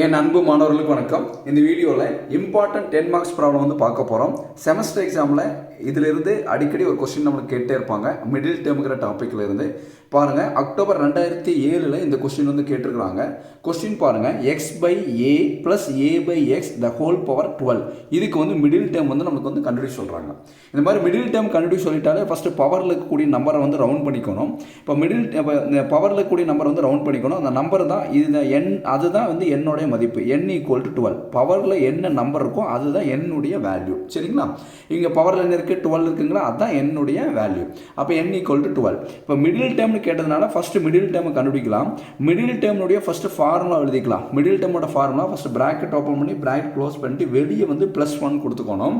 என் அன்பு மாணவர்களுக்கு வணக்கம். இந்த வீடியோவில் இம்பார்ட்டன்ட் 10 மார்க்ஸ் ப்ராப்ளம் வந்து பார்க்க போகிறோம். செமஸ்டர் எக்ஸாமில் இதிலிருந்து அடிக்கடி ஒரு கொஸ்டின் நம்மளுக்கு கேட்டே இருப்பாங்க. மிடில் டேர்முங்கிற டாப்பிக்கில் இருந்து பாருங்கள். அக்டோபர் 2007 இந்த கொஸ்டின் வந்து கேட்டிருக்கிறாங்க. கொஸ்டின் பாருங்கள், x by a plus a by x the whole power 12. இதுக்கு வந்து மிடில் டேர்ம் வந்து நமக்கு வந்து கண்டுபிடிச்சு சொல்கிறாங்க. இந்த மாதிரி மிடில் டேர்ம் கண்டுபிடிச்சு சொல்லிட்டாலே ஃபஸ்ட்டு பவரில் இருக்கக்கூடிய நம்பரை வந்து ரவுண்ட் பண்ணிக்கணும். இப்போ இந்த பவரில் இருக்கக்கூடிய நம்பர் வந்து ரவுண்ட் பண்ணிக்கணும். அந்த நம்பர் தான் இது என், அதுதான் வந்து என்னுடைய மதிப்பு n ஈக்குவல் டு 12. பவரில் என்ன நம்பர் இருக்கோ அதுதான் என்னுடைய வேல்யூ. சரிங்களா? இங்கே பவரில் என்ன இருக்குது, 12 இருக்குங்களா, அதுதான் என்னுடைய வேல்யூ. அப்போ n ஈக்குவல் டு 12. இப்போ மிடில் டேர்ம்னு கேட்டதுனால ஃபஸ்ட்டு மிடில் டேர்மை கண்டுபிடிக்கலாம். மிடில் டேர்முடைய ஃபஸ்ட்டு ஃபார்முலா எழுதிக்கலாம். மிடில் டேர்மோட ஃபார்முலா ஃபஸ்ட்டு ப்ராக்கெட் ஓப்பன் பண்ணி ப்ராக்கெட் க்ளோஸ் பண்ணிட்டு வெளியே வந்து +1 கொடுத்துக்கணும்.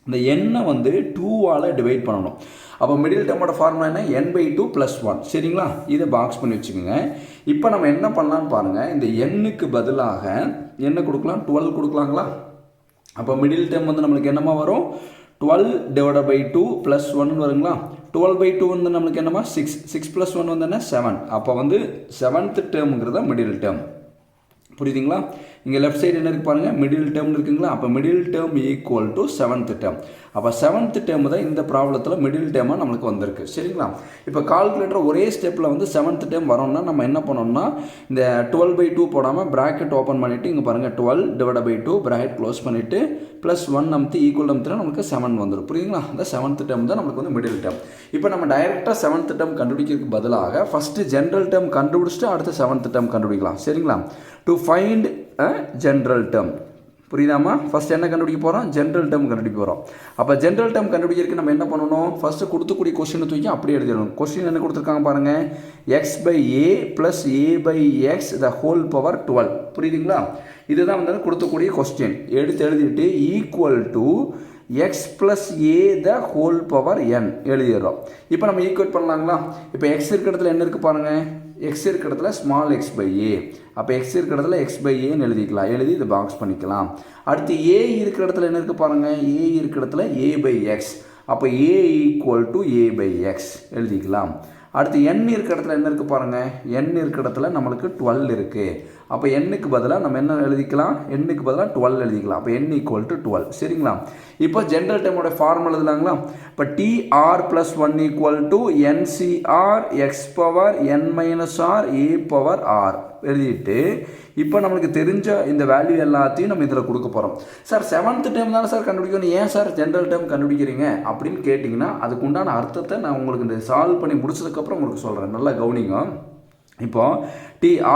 இந்த எண்ணை வந்து 2ஆல் டிவைட் பண்ணணும். அப்போ மிடில் டேர்மோட ஃபார்முலா என்ன, n/2 + 1. சரிங்களா? இதை பாக்ஸ் பண்ணி வச்சுக்கோங்க. இப்போ நம்ம என்ன பண்ணலான்னு பாருங்கள். இந்த எண்ணுக்கு பதிலாக என்ன கொடுக்கலாம், 12 கொடுக்கலாங்களா? அப்போ மிடில் டேர்ம் வந்து நம்மளுக்கு என்னமா வரும், 12/2 + 1 வருங்களா? 12/2 வந்து நம்மளுக்கு என்னமா 6. 6 + 1 வந்து என்ன 7. அப்போ வந்து 7th டேர்முங்கிறத மிடில் டேர்ம். புரியுதுங்களா? இங்கே லெஃப்ட் சைடு என்ன இருக்கு பாருங்கள், மிடில் டேர்ம் இருக்குங்களா? அப்போ middle term equal to 7th term. அப்போ 7th டேர்ம் தான் இந்த ப்ராப்ளத்தில் மிடில் டேர்மாக நம்மளுக்கு வந்திருக்கு. சரிங்களா? இப்போ கால்குலேட்டர் ஒரே ஸ்டெப்பில் வந்து 7th டேர்ம் வரோம்னா நம்ம என்ன பண்ணோம்னா, இந்த 12/2 போடாமல் ப்ராக்கெட் ஓப்பன் பண்ணிவிட்டு இங்கே பாருங்கள் 12/2 ப்ராக்கெட் க்ளோஸ் பண்ணிவிட்டு +1 நம்பி ஈக்குவல் நம்பி நமக்கு 7 வந்துடும். புரியுதுங்களா? அந்த 7th டேர்ம் தான் நமக்கு வந்து மிடில் டேர்ம். இப்போ நம்ம டைரெக்டாக 7th டேர்ம் கண்டுபிடிக்கிறதுக்கு பதிலாக ஃபஸ்ட்டு ஜென்ரல் டேர்ம் கண்டுபிடிச்சிட்டு அடுத்து 7th டேர்ம் கண்டுபிடிக்கலாம். சரிங்களா? To find general term. புரியுதாமா? ஃபஸ்ட் என்ன கண்டுபிடிக்க போகிறோம், ஜென்ரல் டேர்ம் கண்டுபிடிக்க போகிறோம். அப்போ ஜென்ரல் டேர்ம் கண்டுபிடிக்கிறதுக்கு நம்ம என்ன பண்ணணும், ஃபஸ்ட்டு கொடுத்துக்கூடிய கொஸ்டினை தூக்கி அப்படியே எழுதிடணும். கொஸ்டின் என்ன கொடுத்துருக்காங்க பாருங்கள், x by a plus a by x the whole power 12. புரியுதுங்களா? இதுதான் வந்து கொடுத்தக்கூடிய கொஸ்டின். எழுதிட்டு equal to x plus a the whole power n எழுதிடுறோம். இப்போ நம்ம ஈக்குவேட் பண்ணலாங்களா? இப்போ எக்ஸ் இருக்கிற இடத்துல என்ன இருக்குது பாருங்கள், எக்ஸ் இருக்கிற இடத்துல ஸ்மால் எக்ஸ் பை ஏ. அப்போ எக்ஸ் இருக்கிற இடத்துல எக்ஸ் பை ஏன்னு எழுதிக்கலாம். எழுதி இதை பாக்ஸ் பண்ணிக்கலாம். அடுத்து ஏ இருக்கிற இடத்துல என்ன இருக்குது பாருங்கள், ஏ இருக்கிற இடத்துல ஏ பை எக்ஸ். அப்போ A equal to A by X எழுதிக்கலாம். அடுத்து n இருக்கிற இடத்துல என்ன இருக்குது பாருங்கள், n இருக்கிற இடத்துல நம்மளுக்கு 12 இருக்குது. அப்போ n-க்கு பதிலாக நம்ம என்ன எழுதிக்கலாம், n-க்கு பதிலாக 12 எழுதிக்கலாம். அப்போ n ஈக்குவல் டு 12. சரிங்களா? இப்போ ஜென்ரல் டேர்மோட ஃபார்முலா எழுதலாங்களா? இப்போ TR + 1 equal to NCR X power n-r a power r எழுதிட்டு இப்போ நம்மளுக்கு தெரிஞ்ச இந்த வேல்யூ எல்லாத்தையும் நம்ம இதில் கொடுக்க போகிறோம். சார் 7th டேர்ம் தானே சார் கண்டுபிடிக்கணும், ஏன் சார் ஜென்ரல் டேர்ம் கண்டுபிடிக்கிறீங்க அப்படின்னு கேட்டிங்கன்னா அதுக்கு உண்டான அர்த்தத்தை நான் உங்களுக்கு இந்த சால்வ் பண்ணி முடிச்சதுக்கப்புறம் உங்களுக்கு சொல்கிறேன். நல்லா கவனிங்க. இப்போ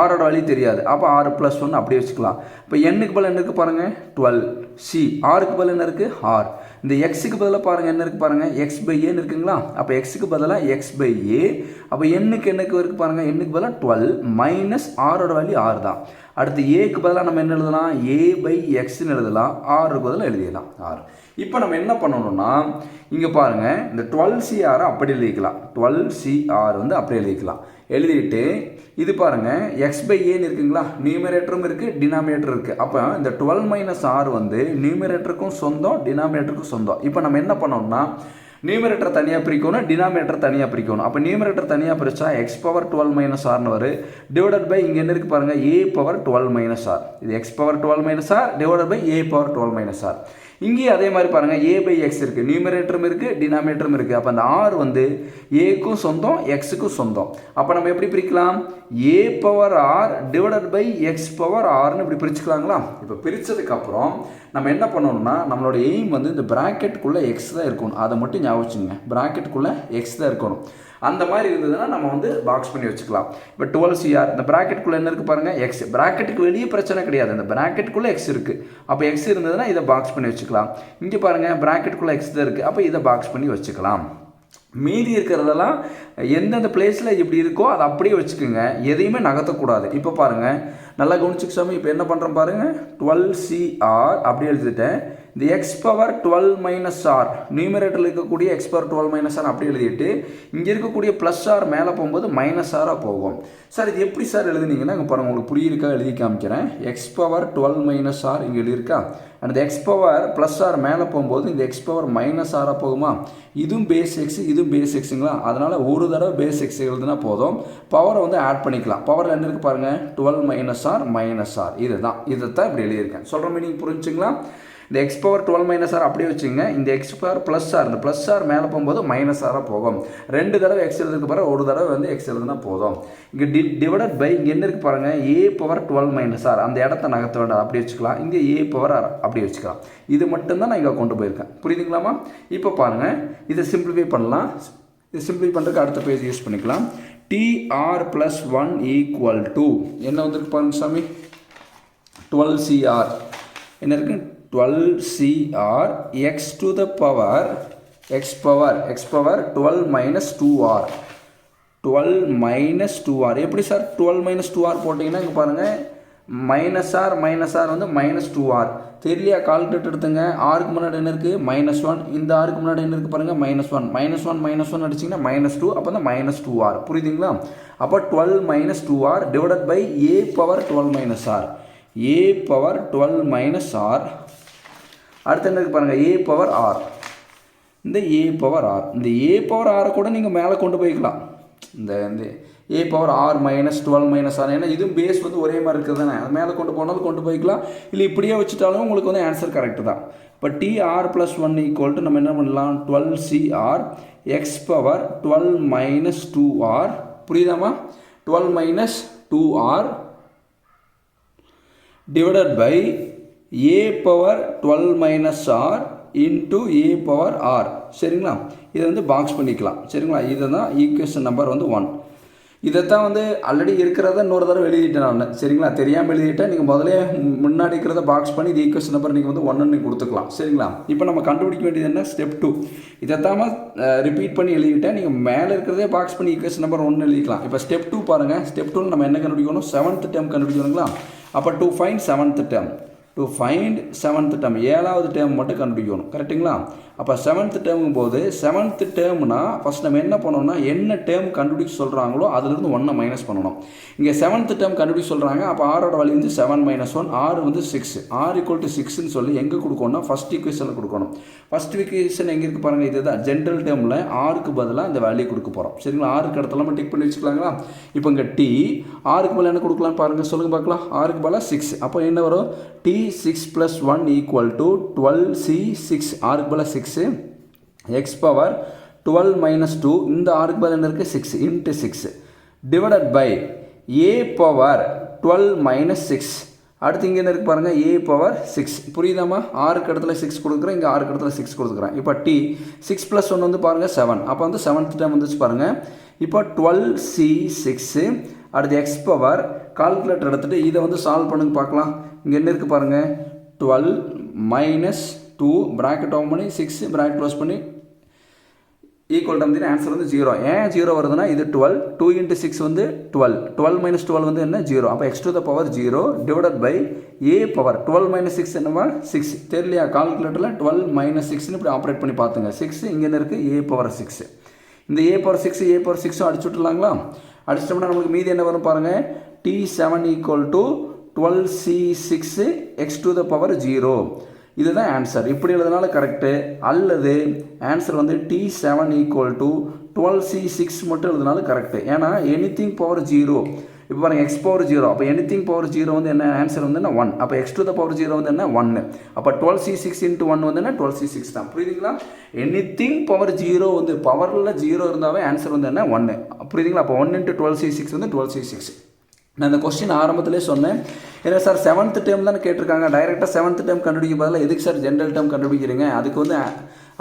ஆரோட வேல்யூ தெரியாது. அப்போ r + 1 அப்படியே வச்சுக்கலாம். இப்போ n-க்கு பதில் என்ன இருக்குது பாருங்கள் 12. சி r-க்கு பதில் என்ன இருக்குது r. இந்த x-க்கு பதிலாக பாருங்கள் என்ன இருக்குது பாருங்கள், எக்ஸ் பை ஏன்னு இருக்குங்களா? அப்போ x-க்கு பதிலாக எக்ஸ் பை ஏ. அப்போ n-க்கு என்னக்கு இருக்குது பாருங்கள், n-க்கு பதிலாக 12 மைனஸ் r-ஓட வேல்யூ r தான். அடுத்து ஏக்கு பதிலாக நம்ம என்ன எழுதலாம், ஏ பை எக்ஸ்ன்னு எழுதலாம். r-க்கு பதிலாக எழுதிடலாம் r. இப்போ நம்ம என்ன பண்ணணும்னா இங்கே பாருங்கள், இந்த 12CR அப்படி எழுதிக்கலாம். 12CR வந்து அப்படி எழுதிக்கலாம். எழுதிட்டு இது பாருங்கள் எக்ஸ் பை ஏன்னு இருக்குங்களா, நியூமரேட்டரும் இருக்குது டினாமினேட்டர் இருக்குது. அப்போ இந்த 12 - r வந்து நியூமரேட்டருக்கும் சொந்தம் டினாமினேட்டருக்கும் சொந்தம். இப்போ நம்ம என்ன பண்ணோம்னா நியூமரேட்டர் தனியாக பிரிக்கணும், டினாமினேட்டர் தனியாக பிரிக்கணும். அப்போ நியூமரேட்டர் தனியாக பிரித்தா எக்ஸ் பவர் 12 - rன்னு வரும். டிவைடட் பை இங்கே என்ன இருக்குது பாருங்கள், ஏ பவர் 12 - r. இது x power 12 - r divided by a power 12 - r. இங்கேயும் அதே மாதிரி பாருங்கள், ஏ பை எக்ஸ் இருக்குது, நியூமரேட்டரும் இருக்குது டினாமினேட்டரும் இருக்குது. அப்போ அந்த r வந்து ஏக்கும் சொந்தம் எக்ஸுக்கும் சொந்தம். அப்போ நம்ம எப்படி பிரிக்கலாம், A power r divided by X power rன்னு இப்படி பிரிச்சுக்கலாங்களா? இப்போ பிரித்ததுக்கப்புறம் நம்ம என்ன பண்ணணும்னா நம்மளோட எய்ம் வந்து இந்த ப்ராக்கெட்டுக்குள்ளே எக்ஸ் தான் இருக்கணும். அதை மட்டும் ஞாபகம் வச்சுங்க, ப்ராக்கெட்டுக்குள்ளே எக்ஸ் தான் இருக்கணும். அந்த மாதிரி இருந்ததுன்னா நம்ம வந்து பாக்ஸ் பண்ணி வச்சுக்கலாம். இப்போ 12CR இந்த ப்ராக்கெட்டுக்குள்ளே என்ன இருக்குது பாருங்கள், எக்ஸ். ப்ராக்கெட்டுக்கு வெளியே பிரச்சனை கிடையாது, இந்த ப்ராக்கெட்டுக்குள்ளே எக்ஸ் இருக்குது. அப்போ எக்ஸ் இருந்ததுன்னா இதை பாக்ஸ் பண்ணி வச்சுக்கலாம். இங்கே பாருங்கள் ப்ராக்கெட்டுக்குள்ளே எக்ஸ் தான் இருக்குது. அப்போ இதை பாக்ஸ் பண்ணி வச்சுக்கலாம். மீதி இருக்கிறதெல்லாம் எந்தெந்த பிளேஸில் எப்படி இருக்கோ அதை அப்படியே வச்சுக்கோங்க, எதையுமே நகர்த்தக்கூடாது. இப்போ பாருங்கள் நல்லா கவனிச்சுக்க சாமி. இப்போ என்ன பண்ணுறோம் பாருங்கள், 12CR அப்படியே எழுதிட்டேன். இந்த எக்ஸ் பவர் 12 மைனஸ் ஆர் நியூமரேட்டரில் இருக்கக்கூடிய எக்ஸ் பவர் 12 மைனஸ் ஆர் அப்படி எழுதிட்டு இங்கே இருக்கக்கூடிய ப்ளஸ் ஆர் மேலே போகும்போது மைனஸ் ஆராக போகும். சார் இது எப்படி சார் எழுதுனீங்கன்னா இங்கே பாருங்கள், உங்களுக்கு புரியிருக்கா எழுதி காமிக்கிறேன். எக்ஸ் பவர் 12 மைனஸ் ஆர் இங்கே எழுதியிருக்கா, அந்த எக்ஸ் பவர் ப்ளஸ் ஆர் மேலே போகும்போது இந்த எக்ஸ் பவர் மைனஸ் ஆராக போகுமா, இதுவும் பேஸ் எக்ஸ் இதுவும் பேஸ் எக்ஸுங்களா, அதனால் ஒரு தடவை பேஸ் எக்ஸ் எழுதுனா போதும், பவரை வந்து ஆட் பண்ணிக்கலாம். பவர் என்ன இருக்குது பாருங்கள், 12 மைனஸ் ஆர் இதுதான், இதைத்தான் இப்படி எழுதியிருக்கேன். சொல்கிற மீனிங் புரிஞ்சுங்களா? இந்த எக்ஸ் பவர் 12 மைனஸ் ஆர் அப்படியே வச்சுங்க, இந்த எக்ஸ் பவர் ப்ளஸ் ஆர், இந்த ப்ளஸ் ஆர் மேலே போகும்போது மைனஸ் ஆராக போகும். 2 தடவை எக்ஸ் எழுதுக்கு பிறகு ஒரு தடவை வந்து எக்ஸ் எழுதுனா போதும். இங்கே டிவைடட் பை இங்கே என்ன இருக்குது பாருங்கள், ஏ பவர் 12 மைனஸ் ஆர், அந்த இடத்த நகர்த்த வேண்டாம் அப்படி வச்சுக்கலாம். இங்கே ஏ பவர் ஆர் அப்படி வச்சுக்கலாம். இது மட்டும்தான் நான் இங்கே கொண்டு போயிருக்கேன். புரியுதுங்களாமா? இப்போ பாருங்கள், இதை சிம்பிளிஃபை பண்ணலாம். இது சிம்பிளிஃபை பண்ணுறதுக்கு அடுத்த பேஜ் யூஸ் பண்ணிக்கலாம். TR + 1 = என்ன வந்திருக்கு பாருங்க சாமி, 12CR என்ன இருக்குது, 12CR x to the power x power 12 minus 2R 12 minus 2R. எப்படி சார் 12 minus 2R போட்டிங்கன்னா இங்கே பாருங்கள், மைனஸ் ஆர் வந்து மைனஸ் 2R தெரியலையா, கால்குலேட் எடுத்துங்க. ஆருக்கு முன்னாடி என்ன இருக்குது, -1, இந்த ஆருக்கு முன்னாடி என்ன இருக்குது பாருங்கள், -1 அடிச்சிங்கன்னா -2, அப்போ தான் -2R. புரியுதுங்களா? அப்போ 12 minus 2R divided by a power 12 minus R, a power 12 minus R. அடுத்து என்ன இருக்குது பாருங்கள், ஏ பவர் ஆர், இந்த ஏ பவர் ஆர், இந்த ஏ பவர் ஆரை கூட நீங்கள் மேலே கொண்டு போய்க்கலாம். இந்த ஏ பவர் ஆர் -12 minus ஆர், ஏன்னா இதுவும் பேஸ் வந்து ஒரே மாதிரி இருக்குது தானே, அது மேலே கொண்டு போனாலும் கொண்டு போய்க்கலாம், இல்லை இப்படியே வச்சுட்டாலும் உங்களுக்கு வந்து ஆன்சர் கரெக்டு தான். இப்போ TR + 1 = நம்ம என்ன பண்ணலாம், 12CR x power 12 minus 2R. புரியுதாமா? 12 minus 2R divided by a power 12 minus R into a power R. சரிங்களா? இதை வந்து பாக்ஸ் பண்ணிக்கலாம். சரிங்களா? இதை தான் ஈக்குவேஷன் நம்பர் வந்து 1. இதைத்தான் வந்து ஆல்ரெடி இருக்கிறத இன்னொரு தடவை எழுதிட்டேன் நான். சரிங்களா? தெரியாமல் எழுதிட்டேன். நீங்கள் முதலே முன்னாடி இருக்கிறத பாக்ஸ் பண்ணி இது ஈக்குவேஷன் நம்பர் நீங்கள் வந்து 1ன்னு கொடுத்துக்கலாம். சரிங்களா? இப்போ நம்ம கண்டுபிடிக்க வேண்டியது என்ன, ஸ்டெப் 2. இதைத்தான் ரிப்பீட் பண்ணி எழுதிட்டேன். நீங்கள் மேலே இருக்கிறதே பாக்ஸ் பண்ணி ஈக்குவேஷன் நம்பர் 1 எழுதிக்கலாம். இப்போ ஸ்டெப் 2 பாருங்கள். ஸ்டெப் 2 நம்ம என்ன கண்டுபிடிக்கணும், 7th டேர்ம் கண்டுபிடிக்கணுங்களா? அப்போ டு ஃபைண்ட் 7th டேர்ம், 7வது டேர்ம் மட்டும் கண்டுபிடிக்கணும். கரெக்டுங்களா? அப்போ 7th டேர்மும் போது 7th டேர்ம்னா ஃபஸ்ட் நம்ம என்ன பண்ணணும்னா, என்ன டேர்ம் கண்டுபிடிக்க சொல்கிறாங்களோ அதுலேருந்து 1 மைனஸ் பண்ணணும். இங்கே 7th டேர்ம் கண்டுபிடிக்க சொல்கிறாங்க. அப்போ ஆரோட வழி வந்து 7 - 1, ஆர் வந்து 6, ஆர் = 6ன்னு சொல்லி எங்கே கொடுக்கணும்னா ஃபஸ்ட் ஈக்குவேஷனில் கொடுக்கணும். ஃபஸ்ட் ஈக்குவேஷன் எங்கே இருக்குது பாருங்கள், இதுதான் ஜென்ரல் டேர்மில் ஆருக்கு பதிலாக இந்த வேல்யூ கொடுக்க போகிறோம். சரிங்களா? ஆருக்கு இடத்துல நம்ம டிக் பண்ணி வச்சுக்கலாங்களா? இப்போ இங்கே டி ஆருக்கு பதிலாக என்ன கொடுக்கலான்னு பாருங்கள், சொல்லுங்கள் பார்க்கலாம். ஆருக்கு பதிலாக 6, அப்போ என்ன வரும், T6 + 1 = 12C6, ஆருக்கு பதிலாக 6, x பவர் 12 minus 2, இந்த ஆருக்கு பதில் என்ன இருக்குது, 6 into 6 divided by a power 12 minus 6. அடுத்து இங்கே என்ன இருக்குது பாருங்கள், ஏ பவர் 6. புரியுதாமா? ஆருக்கு இடத்துல 6 கொடுக்குறேன், இங்கே ஆருக்கு இடத்துல 6 கொடுக்குறேன். இப்போ டி 6 + 1 வந்து பாருங்கள் 7, அப்போ வந்து 7th டேர்ம் வந்துச்சு பாருங்கள். இப்போ 12C6 அடுத்து எக்ஸ் பவர் கால்குலேட்டர் எடுத்துகிட்டு இதை வந்து சால்வ் பண்ணுங்க பார்க்கலாம். இங்கே என்ன இருக்குது பாருங்கள், 12 minus 2 ப்ராக்கெட் ஓப்பன் பண்ணி 6 ப்ராக்கெட் க்ளோஸ் பண்ணி ஈக்குவல் டம் ஆன்சர் வந்து 0. ஏன் 0 வருதுன்னா இது 12, 2 × 6 வந்து 12, 12 - 12 வந்து என்ன, 0. அப்போ x to the power 0 divided by a power 12 - 6 என்னவா 6. தெரியலையா? கால்குலேட்டரில் 12 - 6ன்னு இப்படி ஆப்ரேட் பண்ணி பார்த்துங்க. 6 இங்கே என்ன இருக்குது, ஏ பவர் 6. இந்த ஏ பவர் 6 அடிச்சு விட்டுலாங்களா? அடிச்சிட்டோம்னா நமக்கு மீதி என்ன வரும் பாருங்கள், T7 = 12C6 x to the power 0. இதுதான் ஆன்சர். இப்படி எழுதினாலும் கரெக்டு, அல்லது ஆன்சர் வந்து T7 = 12C6 மட்டும் எழுதினாலும் கரெக்டு. ஏன்னா எனிதிங் பவர் 0, இப்போ பாருங்கள் x பவர் 0, அப்போ எனிதிங் பவர் 0 வந்து என்ன ஆன்சர் வந்து என்ன 1, அப்போ x to the power 0 வந்து என்ன 1, அப்போ 12C6 × 1 வந்து என்ன 12C6 தான். புரியுதுங்களா? எனிதிங் பவர் 0 வந்து பவரில் 0 இருந்தாவே ஆன்சர் வந்து என்ன 1. புரியுதுங்களா? அப்போ 1 × 12C6 வந்து 12C6. நான் இந்த கொஸ்டின் ஆரம்பத்திலே சொன்னேன். ஏன்னா சார் 7th டேர்ம் தானே கேட்டிருக்காங்க, டைரெக்டாக 7th டேர்ம் கண்டுபிடிக்க பதிலாக எதுக்கு சார் ஜென்ரல் டேர்ம் கண்டுபிடிக்கிறீங்க, அதுக்கு வந்து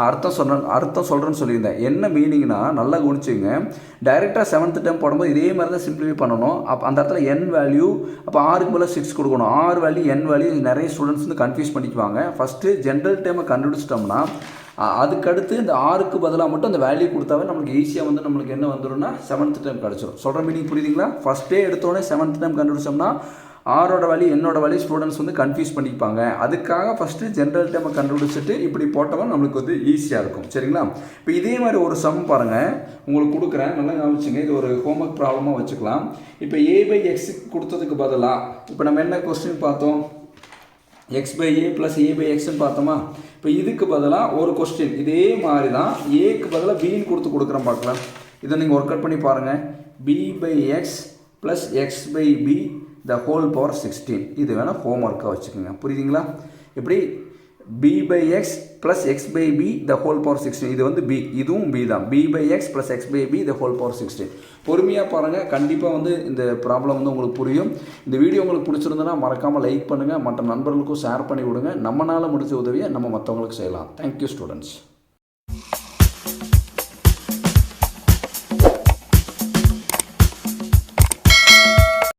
அர்த்தம் சொல்கிறேன்னு சொல்லியிருந்தேன். என்ன மீனிங்னா நல்லா கவனிச்சுங்க, டைரெக்டாக 7th டேர்ம் போடும்போது இதே மாதிரி தான் சிம்பிளிஃபை பண்ணணும். அப்போ அந்த இடத்துல n வேல்யூ, அப்போ ஆருக்கு பதிலாக 6 கொடுக்கணும், ஆர் வேல்யூ n வேல்யூ நிறைய ஸ்டூடெண்ட்ஸ் வந்து கன்ஃபியூஸ் பண்ணிக்குவாங்க. ஃபஸ்ட்டு ஜென்ரல் டேர்மை கண்டுபிடிச்சிட்டோம்னா அதுக்கடுத்து இந்த ஆருக்கு பதிலாக மட்டும் அந்த வேல்யூ கொடுத்தாவே நம்மளுக்கு ஈஸியாக வந்து நம்மளுக்கு என்ன வந்துடும்னா 7th டேர்ம் கிடச்சிடும். சொல்கிற மீனிங் புரியுதுங்களா? ஃபஸ்ட்டே எடுத்தோடனே 7th டேர்ம் கண்டுபிடிச்சோம்னா ஆரோட வேல்யூ என்னோட வேல்யூ ஸ்டூடெண்ட்ஸ் வந்து கன்ஃபியூஸ் பண்ணிப்பாங்க. அதுக்காக ஃபஸ்ட்டு ஜென்ரல் டேர்மை கண்டுபிடிச்சிட்டு இப்படி போட்டவன் நம்மளுக்கு வந்து ஈஸியாக இருக்கும். சரிங்களா? இப்போ இதே மாதிரி ஒரு சம் பாருங்கள் உங்களுக்கு கொடுக்குறேன், நல்லா கவனிச்சுங்க. இது ஒரு ஹோம்ஒர்க் ப்ராப்ளமாக வச்சுக்கலாம். இப்போ a/x கொடுத்ததுக்கு பதிலாக இப்போ நம்ம என்ன கொஸ்டின் பார்த்தோம், x/a + a/xன்னு பார்த்தோமா. இப்போ இதுக்கு பதிலாக ஒரு கொஸ்டின் இதே மாதிரி தான் ஏக்கு பதிலாக பின்னு கொடுக்குறேன் பார்க்கலாம். இதை நீங்கள் ஒர்க் அவுட் பண்ணி பாருங்கள். b/x + x/b the whole power 16. இது வேணால் ஹோம்ஒர்க்காக வச்சுக்கோங்க. புரியுதுங்களா? இப்படி b/x + x/b the whole power 16. இது வந்து b, இதுவும் b தான். b/x + x/b the whole power 16. பொறுமையாக பாருங்கள், கண்டிப்பாக வந்து இந்த ப்ராப்ளம் வந்து உங்களுக்கு புரியும். இந்த வீடியோ உங்களுக்கு பிடிச்சிருந்ததுன்னா மறக்காமல் லைக் பண்ணுங்கள், மற்ற நண்பர்களுக்கும் ஷேர் பண்ணி விடுங்க. நம்மளால் முடிஞ்ச உதவியை நம்ம மற்றவங்களுக்கு செய்யலாம். Thank you students.